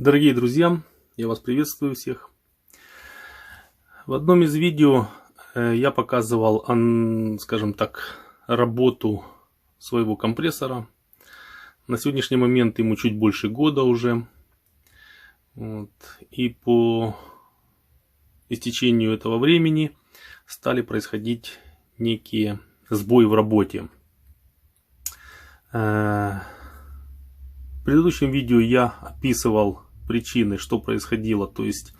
Дорогие друзья, я вас приветствую всех. В одном из видео я показывал, скажем так, работу своего компрессора. На сегодняшний момент ему чуть больше года уже. И по истечению этого времени стали происходить некие сбои в работе. В предыдущем видео я описывал причины, что происходило. То есть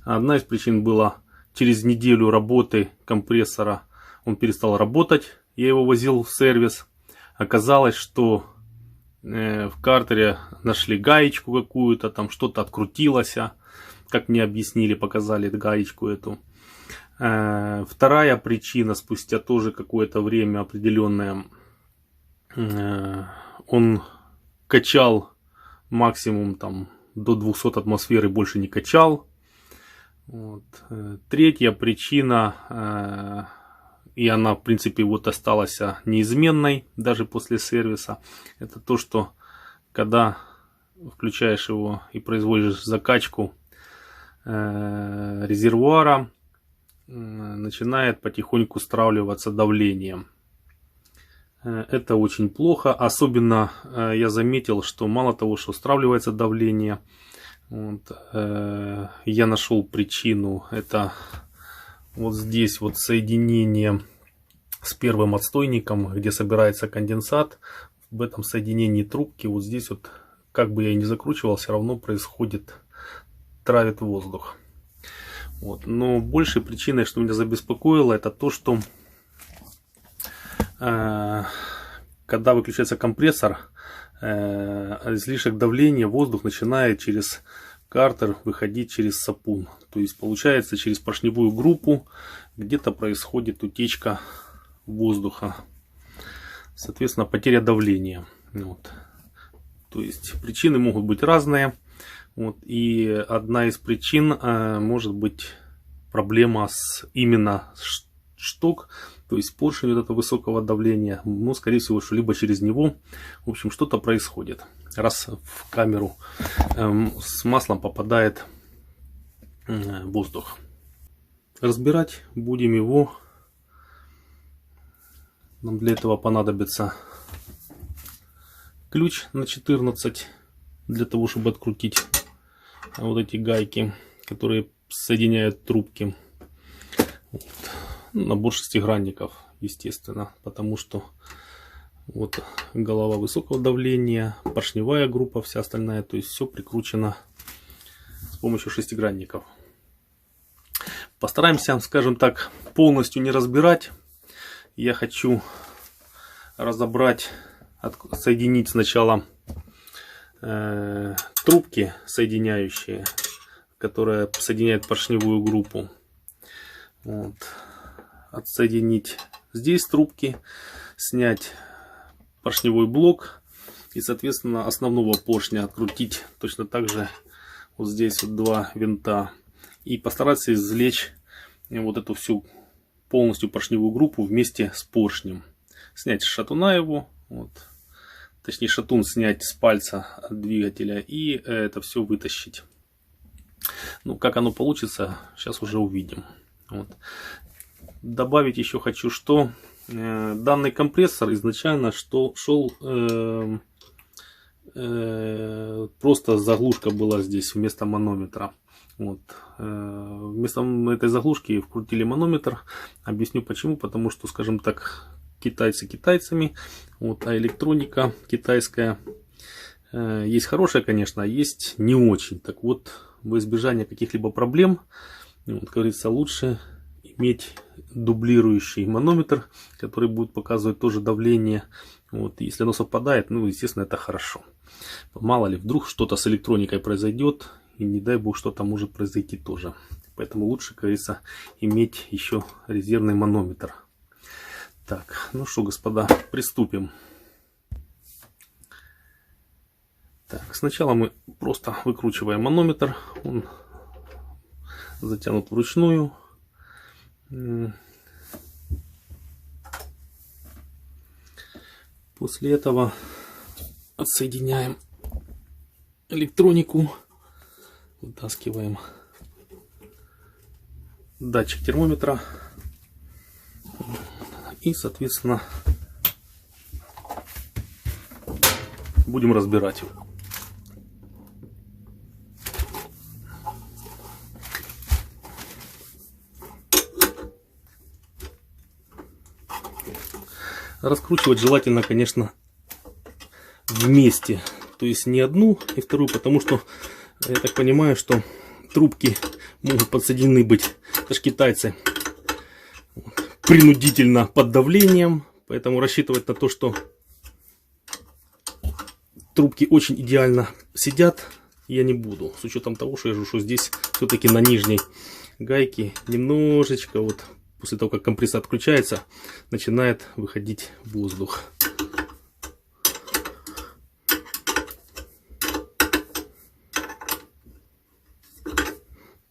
одна из причин была: через неделю работы компрессора он перестал работать. Я его возил в сервис. Оказалось, что в картере нашли гаечку какую-то, там что-то открутилось. Как мне объяснили, показали гаечку эту. Вторая причина, спустя тоже какое-то время определенное, он качал максимум там до 200 атмосфер и больше не качал. Третья причина, и она в принципе вот осталась неизменной даже после сервиса, это то, что когда включаешь его и производишь закачку резервуара, начинает потихоньку стравливаться давление. Это очень плохо. Особенно я заметил, что мало того, что стравливается давление, я нашел причину. Это вот здесь вот соединение с первым отстойником, где собирается конденсат. В этом соединении трубки, вот здесь вот, как бы я ни закручивал, все равно происходит, травит воздух. Но большей причиной, что меня забеспокоило, это то, что когда выключается компрессор, излишек давления, воздух начинает через картер выходить через сапун. То есть получается, через поршневую группу где-то происходит утечка воздуха. Соответственно, потеря давления. То есть причины могут быть разные. И одна из причин может быть проблема с именно шток, то есть поршень вот этого высокого давления. Скорее всего, что либо через него, в общем, что-то происходит, раз в камеру с маслом попадает воздух. Разбирать будем его. Нам для этого понадобится ключ на 14 для того, чтобы открутить вот эти гайки, которые соединяют трубки. Набор шестигранников, естественно, потому что вот голова высокого давления, поршневая группа, вся остальная, то есть все прикручено с помощью шестигранников. Постараемся, скажем так, полностью не разбирать. Я хочу разобрать, соединить сначала трубки соединяющие, которые соединяют поршневую группу. Отсоединить здесь трубки, снять поршневой блок и, соответственно, основного поршня открутить точно так же. Вот здесь вот два винта. И постараться извлечь вот эту всю полностью поршневую группу вместе с поршнем. Снять с шатуна его, точнее шатун снять с пальца от двигателя и это все вытащить. Как оно получится, сейчас уже увидим. Добавить еще хочу, что данный компрессор изначально шел просто заглушка была здесь вместо манометра. Вместо этой заглушки вкрутили манометр. Объясню почему. Потому что, скажем так, китайцы китайцами, а электроника китайская есть хорошая, конечно, а есть не очень. Так вот, во избежание каких-либо проблем, как говорится, лучше иметь дублирующий манометр, который будет показывать тоже давление. Если оно совпадает, естественно, это хорошо. Мало ли, вдруг что-то с электроникой произойдет, и не дай бог, что-то может произойти тоже. Поэтому лучше, как говорится, иметь еще резервный манометр. Так, ну что, господа, приступим. Так, сначала мы просто выкручиваем манометр. Он затянут вручную. После этого отсоединяем электронику Вытаскиваем датчик термометра и, соответственно, будем разбирать его. Раскручивать желательно, конечно, вместе, то есть не одну и вторую, потому что я так понимаю, что трубки могут подсоединены быть, это ж китайцы, принудительно под давлением, поэтому рассчитывать на то, что трубки очень идеально сидят, я не буду, с учетом того, что я вижу, что здесь все-таки на нижней гайке немножечко вот после того, как компрессор отключается, начинает выходить воздух.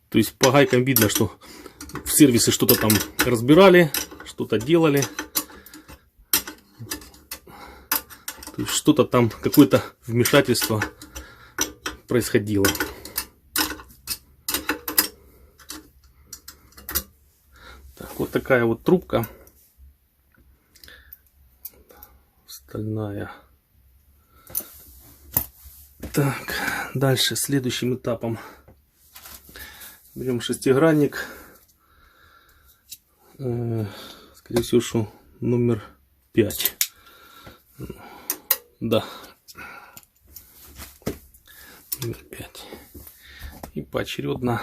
То есть по гайкам видно, что в сервисе что-то там разбирали, что-то делали. То есть что-то там, какое-то вмешательство происходило. Так, вот такая вот трубка. Стальная. Так, дальше следующим этапом берем шестигранник. Скорее всего, что номер 5. Да. Номер 5. И поочередно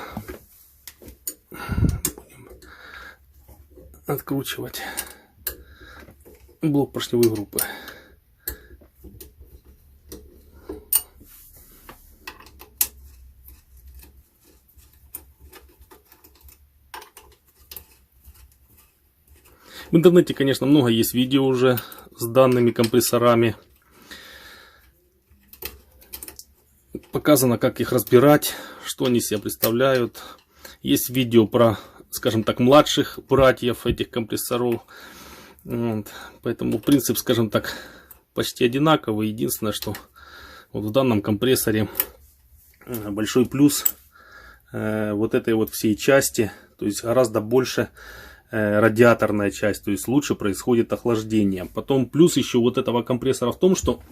будем откручивать блок поршневой группы. В интернете, конечно, много есть видео уже с данными компрессорами. Показано, как их разбирать, что они себя представляют. Есть видео про, скажем так, младших братьев этих компрессоров. Вот. Поэтому принцип, скажем так, почти одинаковый. Единственное, что вот в данном компрессоре большой плюс вот этой вот всей части, то есть гораздо больше радиаторная часть, то есть лучше происходит охлаждение. Потом плюс еще вот этого компрессора в том, что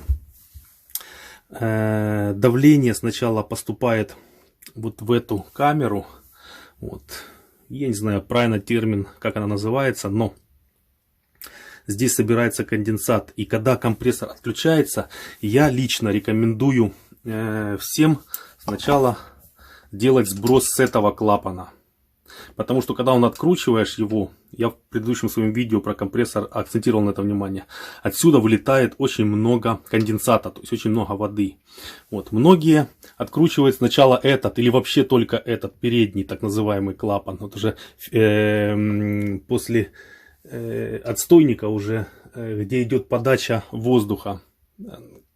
давление сначала поступает вот в эту камеру. Вот. Я не знаю правильно термин, как она называется, но здесь собирается конденсат. И когда компрессор отключается, я лично рекомендую всем сначала делать сброс с этого клапана. Потому что когда он откручиваешь его, я в предыдущем своем видео про компрессор акцентировал на это внимание, отсюда вылетает очень много конденсата, то есть очень много воды. Вот. Многие откручивают сначала этот или вообще только этот передний так называемый клапан. Вот уже после отстойника уже, где идет подача воздуха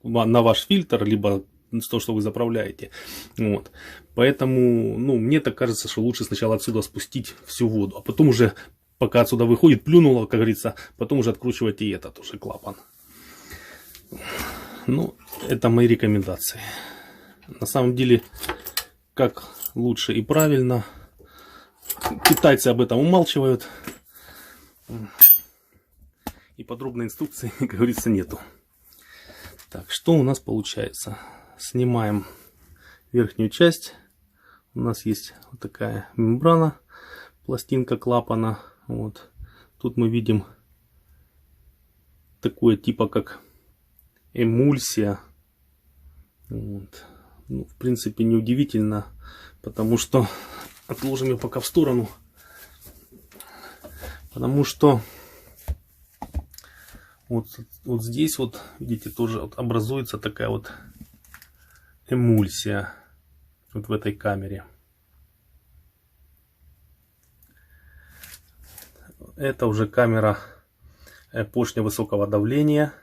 на ваш фильтр, либо то, что вы заправляете. Вот. Поэтому, ну, мне так кажется, что лучше сначала отсюда спустить всю воду, а потом уже, пока отсюда выходит, плюнуло, как говорится, потом уже откручивать и этот уже клапан. Ну, это мои рекомендации. На самом деле, как лучше и правильно, китайцы об этом умалчивают. И подробной инструкции, как говорится, нету. Так, что у нас получается? Снимаем верхнюю часть. У нас есть вот такая мембрана, пластинка клапана. Вот. Тут мы видим такое типа как эмульсия. Вот. Ну, в принципе, неудивительно, потому что отложим ее пока в сторону. Потому что вот здесь вот, видите, тоже вот образуется такая вот эмульсия вот в этой камере. Это уже камера поршня высокого давления.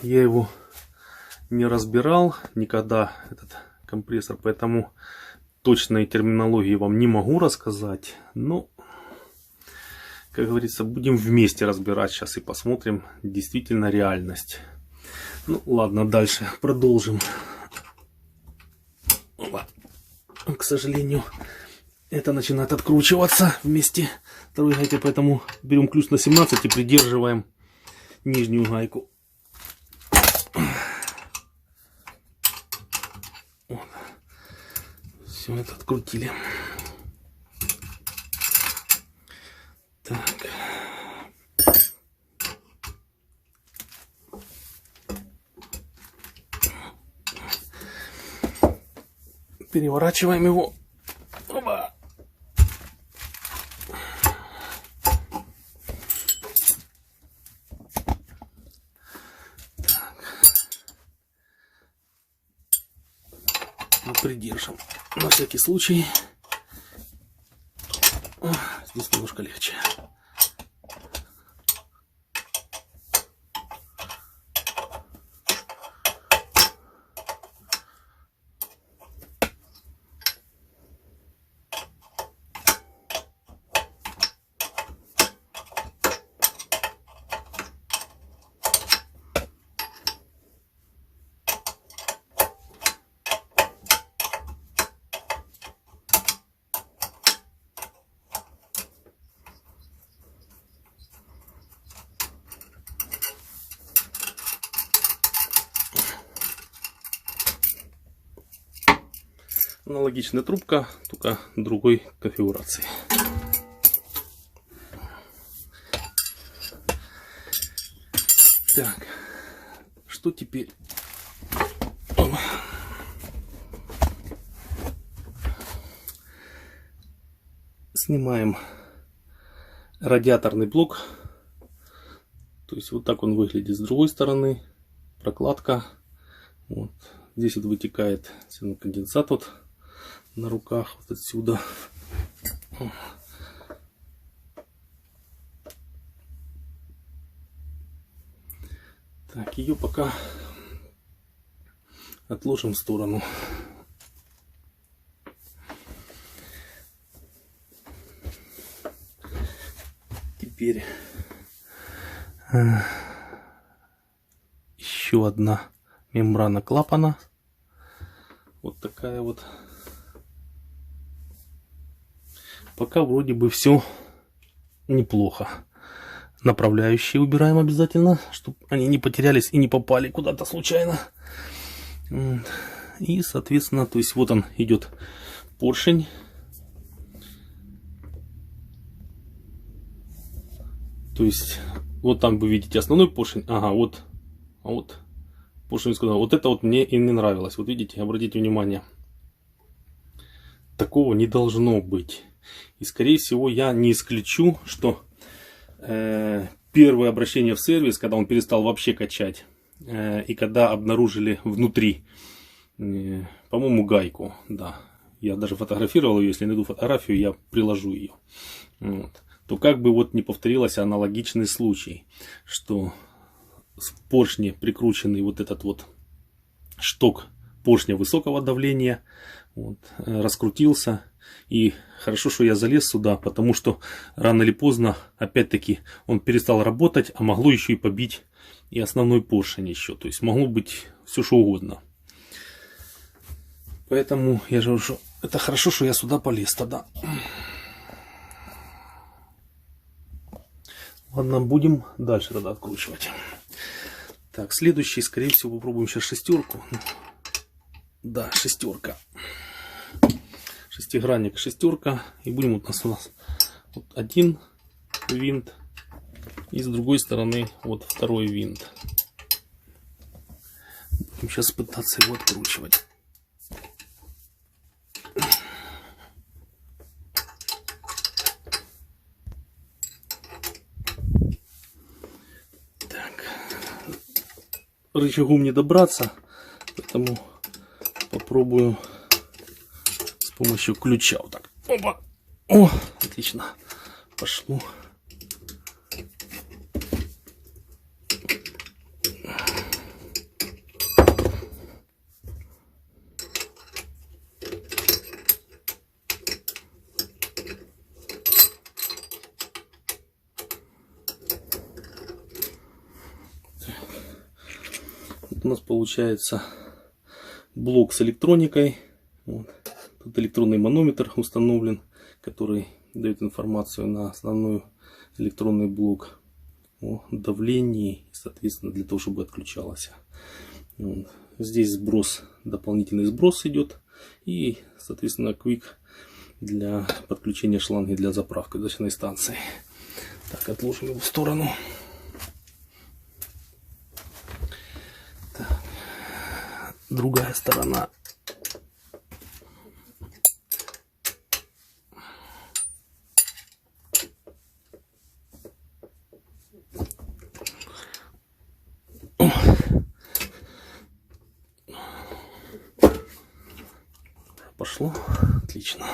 Я его не разбирал никогда, этот компрессор, поэтому точной терминологии вам не могу рассказать. Но, как говорится, будем вместе разбирать сейчас и посмотрим действительно реальность. Ну ладно, дальше продолжим. К сожалению, это начинает откручиваться вместе второй гайкой, поэтому берем ключ на 17 и придерживаем нижнюю гайку. Вот. Все это открутили. Так. Переворачиваем его. Оба. Придержим на всякий случай. Здесь немножко легче. Аналогичная трубка, только другой конфигурации. Так, что теперь? Снимаем радиаторный блок. То есть вот так он выглядит с другой стороны. Прокладка. Вот. Здесь вот вытекает конденсат вот на руках вот отсюда. Так, ее пока отложим в сторону. Теперь еще одна мембрана клапана. Вот такая вот. Пока вроде бы все неплохо. Направляющие убираем обязательно, чтобы они не потерялись и не попали куда-то случайно. И, соответственно, то есть вот он идет поршень. То есть вот там вы видите основной поршень. Ага, вот. А вот поршень сказал. Вот это вот мне и не нравилось. Вот видите, обратите внимание. Такого не должно быть. И скорее всего я не исключу, что первое обращение в сервис, когда он перестал вообще качать, и когда обнаружили внутри, по-моему, гайку, да, я даже фотографировал ее, если найду фотографию, я приложу ее, вот, то как бы вот не повторился аналогичный случай, что в поршне прикрученный вот этот вот шток поршня высокого давления, вот, раскрутился. И хорошо, что я залез сюда, потому что рано или поздно, опять-таки, он перестал работать, а могло еще и побить и основной поршень еще. То есть могло быть все что угодно. Поэтому я же говорю, что это хорошо, что я сюда полез тогда. Ладно, будем дальше тогда откручивать. Так, следующий, скорее всего, попробуем сейчас шестерку. Да, шестерка. Шестигранник, шестерка. И будем вот у нас вот один винт. И с другой стороны вот второй винт. Будем сейчас пытаться его откручивать. Так. Рычагом не добраться, поэтому попробую с помощью ключа. Вот так. Опа. О, отлично. Пошло. у нас получается блок с электроникой. Вот. Тут электронный манометр установлен, который дает информацию на основной электронный блок о давлении, соответственно, для того, чтобы отключалось. Вот. Здесь сброс, дополнительный сброс идет. И, соответственно, квик для подключения шланги для заправки дачной станции. Так, отложим его в сторону. Так. Другая сторона. Пошло. Отлично.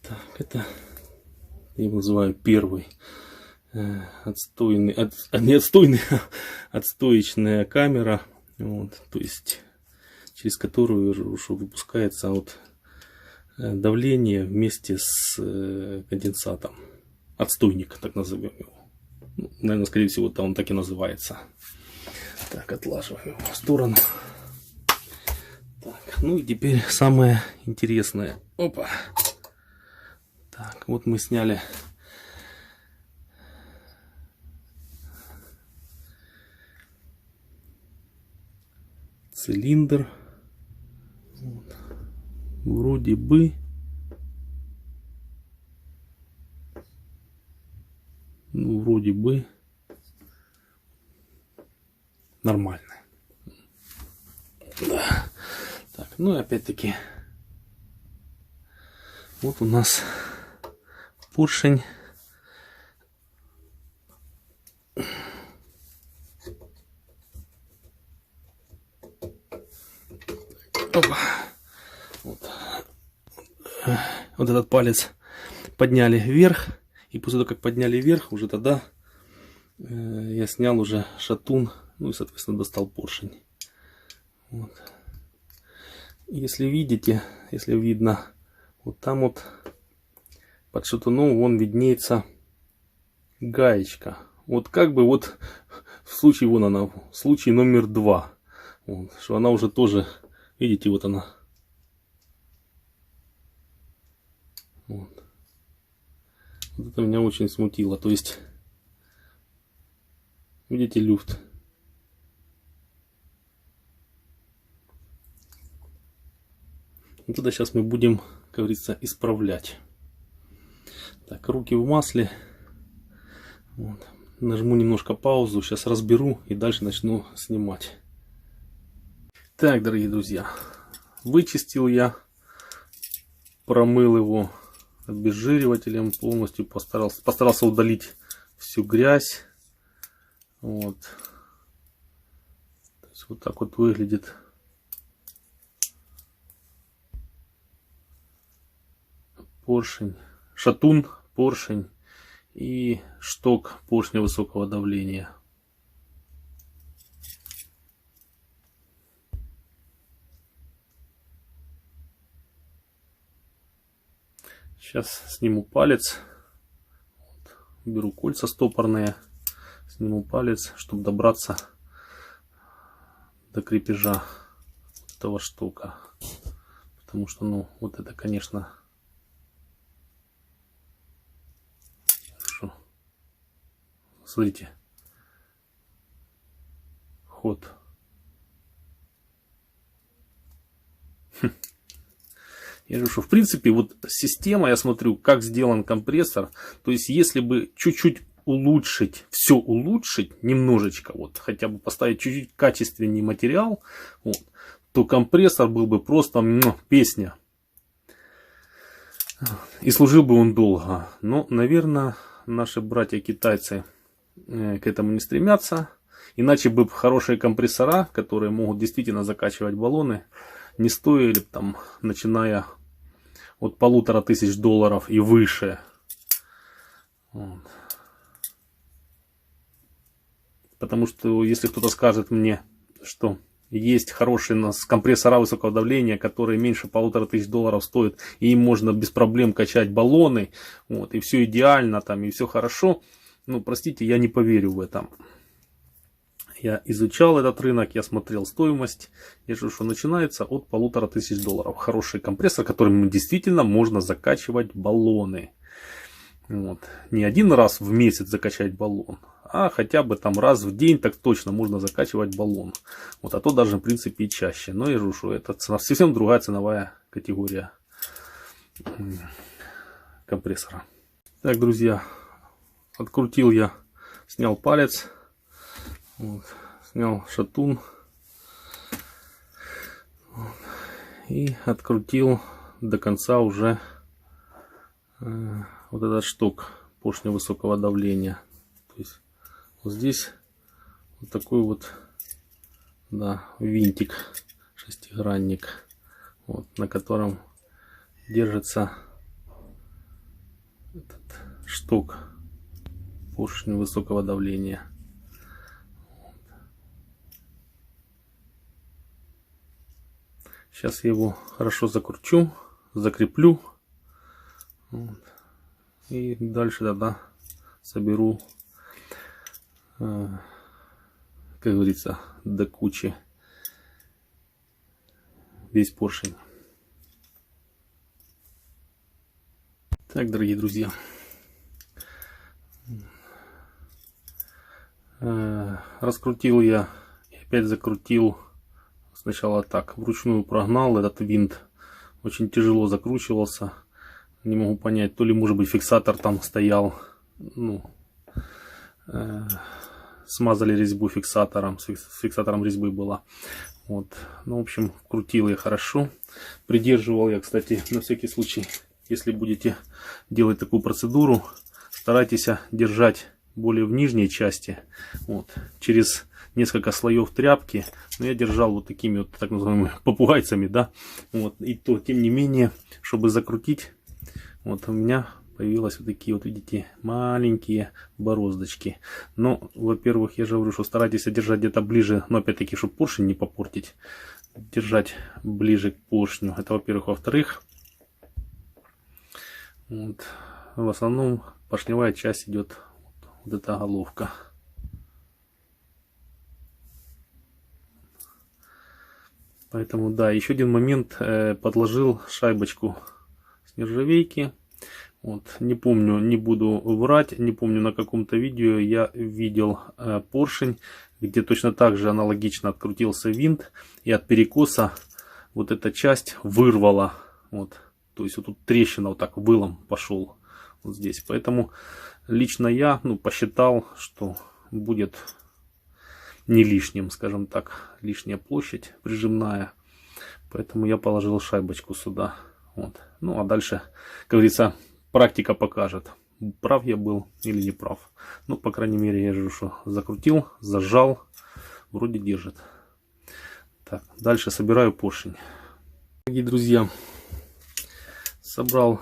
Так, это я его называю первый отстойный, не отстойный, отстоечная камера, вот, то есть через которую выпускается вот давление вместе с конденсатом. Отстойник, так назовем его. Ну, наверное, скорее всего, там он так и называется. Так, отлаживаем его в сторону. Так, ну и теперь самое интересное. Опа. Так, вот мы сняли цилиндр. Вот. Вроде бы нормально. Да. Так, ну и опять-таки вот у нас поршень. Опа. Вот этот палец подняли вверх, и после того, как подняли вверх, уже тогда я снял уже шатун, ну и, соответственно, достал поршень. Вот. Если видите, если видно, вот там вот под шатуном вон виднеется гаечка. Вот как бы вот в случае, вон она, в случае номер 2, вот, что она уже тоже, видите, вот она. Вот. Вот это меня очень смутило. То есть, видите, люфт. Вот это сейчас мы будем, как говорится, исправлять. Так, руки в масле. Вот. Нажму немножко паузу, сейчас разберу и дальше начну снимать. Так, дорогие друзья, вычистил я, промыл его обезжиривателем, полностью постарался удалить всю грязь. Вот. То есть вот так вот выглядит поршень, шатун, поршень и шток поршня высокого давления. Сейчас сниму палец, вот, беру кольца стопорные, сниму палец, чтобы добраться до крепежа этого штока, потому что, ну, вот это, конечно, хорошо. Смотрите, ход. Я говорю, что в принципе вот система, я смотрю, как сделан компрессор. То есть если бы чуть-чуть улучшить, все улучшить немножечко, вот хотя бы поставить чуть-чуть качественнее материал, вот, то компрессор был бы просто песня. И служил бы он долго. Но, наверное, наши братья-китайцы к этому не стремятся. Иначе бы хорошие компрессора, которые могут действительно закачивать баллоны, не стоили там, начиная от $1500 и выше. Вот. Потому что если кто-то скажет мне, что есть хорошие у нас компрессора высокого давления, которые меньше $1500 стоят, и им можно без проблем качать баллоны, вот, и все идеально там, и все хорошо. Ну, простите, я не поверю в это. Я изучал этот рынок, я смотрел стоимость. Я же что начинается от $1500. Хороший компрессор, которым действительно можно закачивать баллоны. Вот. Не один раз в месяц закачать баллон, а хотя бы там раз в день так точно можно закачивать баллон. Вот, а то даже в принципе и чаще. Но я же что это совсем другая ценовая категория компрессора. Так, друзья, открутил я, снял палец. Вот, снял шатун вот, и открутил до конца уже вот этот шток поршня высокого давления. То есть вот здесь вот такой вот, да, винтик, шестигранник, вот, на котором держится этот шток поршня высокого давления. Сейчас я его хорошо закручу, закреплю. Вот. И дальше тогда соберу, как говорится, до кучи весь поршень. Так, дорогие друзья. Раскрутил я и опять закрутил. Сначала так, вручную прогнал этот винт. Очень тяжело закручивался. Не могу понять, то ли может быть фиксатор там стоял. Ну, смазали резьбу фиксатором. С фиксатором резьбы была. Вот. Ну, в общем, крутил я хорошо. Придерживал я, кстати, на всякий случай, если будете делать такую процедуру, старайтесь держать более в нижней части. Вот. Через несколько слоев тряпки, но я держал вот такими вот так называемыми попугайцами, да, вот, и то, тем не менее, чтобы закрутить, вот у меня появились вот такие вот, видите, маленькие бороздочки. Но, во-первых, я же говорю, что старайтесь держать где-то ближе, но опять-таки, чтобы поршень не попортить, держать ближе к поршню, это во-первых. Во-вторых, вот, в основном поршневая часть идет вот эта головка. Поэтому, да, еще один момент, подложил шайбочку с нержавейки. Вот, не помню, не буду врать, не помню, на каком-то видео я видел поршень, где точно так же аналогично открутился винт, и от перекоса вот эта часть вырвала. Вот, то есть вот тут трещина вот так вылом пошел вот здесь. Поэтому лично я, ну, посчитал, что будет не лишним, скажем так, лишняя площадь прижимная. Поэтому я положил шайбочку сюда. Вот. Ну а дальше, как говорится, практика покажет, прав я был или не прав. Ну, по крайней мере, я же что, закрутил, зажал, вроде держит. Так, дальше собираю поршень. Дорогие друзья, собрал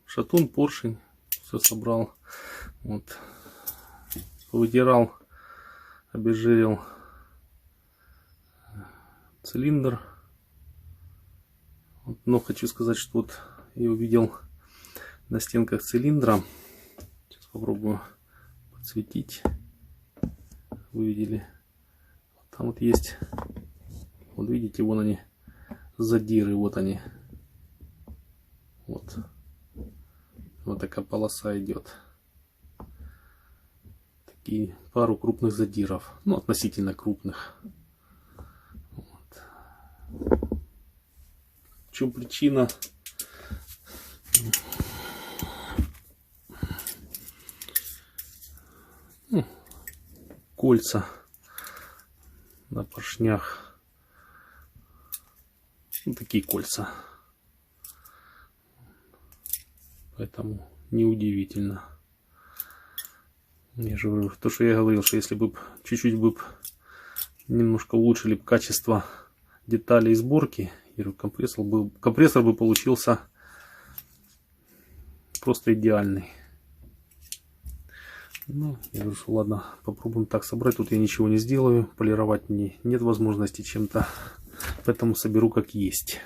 шатун, поршень, все собрал. Вот. Вытирал, обезжирил цилиндр. Вот, но хочу сказать, что вот я увидел на стенках цилиндра. Сейчас попробую подсветить. Вы видели? Там вот есть, вот видите, вон они, задиры, вот они. Вот. Вот такая полоса идет. Такие пару крупных задиров. Ну, относительно крупных. Вот. В чем причина? Ну, кольца на поршнях. Вот такие кольца. Поэтому неудивительно. Я же говорю, то, что я говорил, что если бы чуть-чуть бы немножко улучшили качество деталей сборки, я говорю, компрессор бы получился просто идеальный. Ну, я говорю, что ладно, попробуем так собрать. Тут я ничего не сделаю, полировать мне нет возможности чем-то, поэтому соберу как есть.